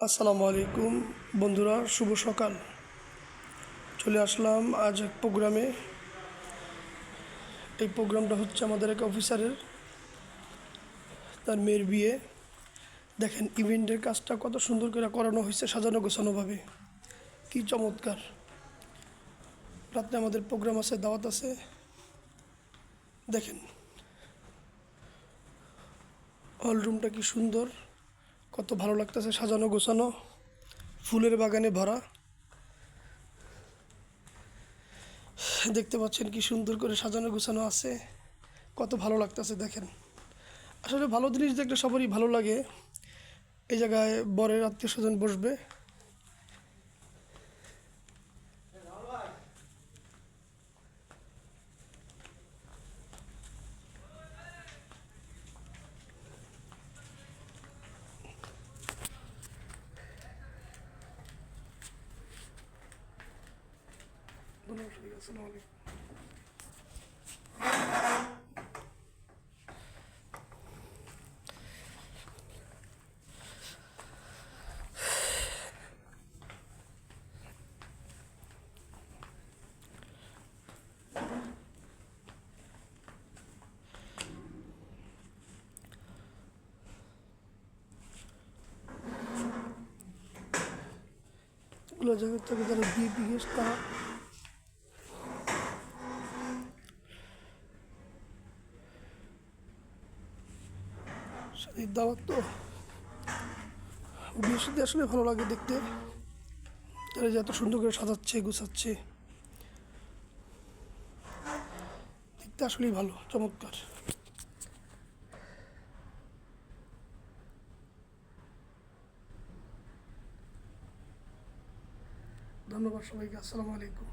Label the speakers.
Speaker 1: আসসালামু আলাইকুম বন্ধুরা, শুভ সকাল। চলে আসলাম আজ এক প্রোগ্রামে। এই প্রোগ্রামটা হচ্ছে আমাদের এক অফিসারের, তার মেয়ের বিয়ে। দেখেন ইভেন্টের কাজটা কত সুন্দর করে করানো হয়েছে, সাজানো গোছানোভাবে, কি চমৎকার। রাত্রে আমাদের প্রোগ্রাম আছে, দাওয়াত আছে। দেখেন হল রুমটা কি সুন্দর, কত ভালো লাগতেছে, সাজানো গোছানো, ফুলের বাগানে ভরা। দেখতে পাচ্ছেন কি সুন্দর করে সাজানো গোছানো আছে, কত ভালো লাগতেছে। দেখেন আসলে ভালো জিনিস দেখলে সবারই ভালো লাগে। এই জায়গায় বরের আত্মীয় স্বজন বসবে। আসসালামু আলাইকুম। এগুলো জায়গা থেকে যারা বিয়ে বিয়ে তারা শাড়ির দাওয়াত, তো বিয়ের সাথে আসলে ভালো লাগে দেখতে। তারা যে এত সুন্দর করে সাজাচ্ছে গুছাচ্ছে, দেখতে আসলেই ভালো, চমৎকার। ধন্যবাদ সবাইকে। আসসালামু আলাইকুম।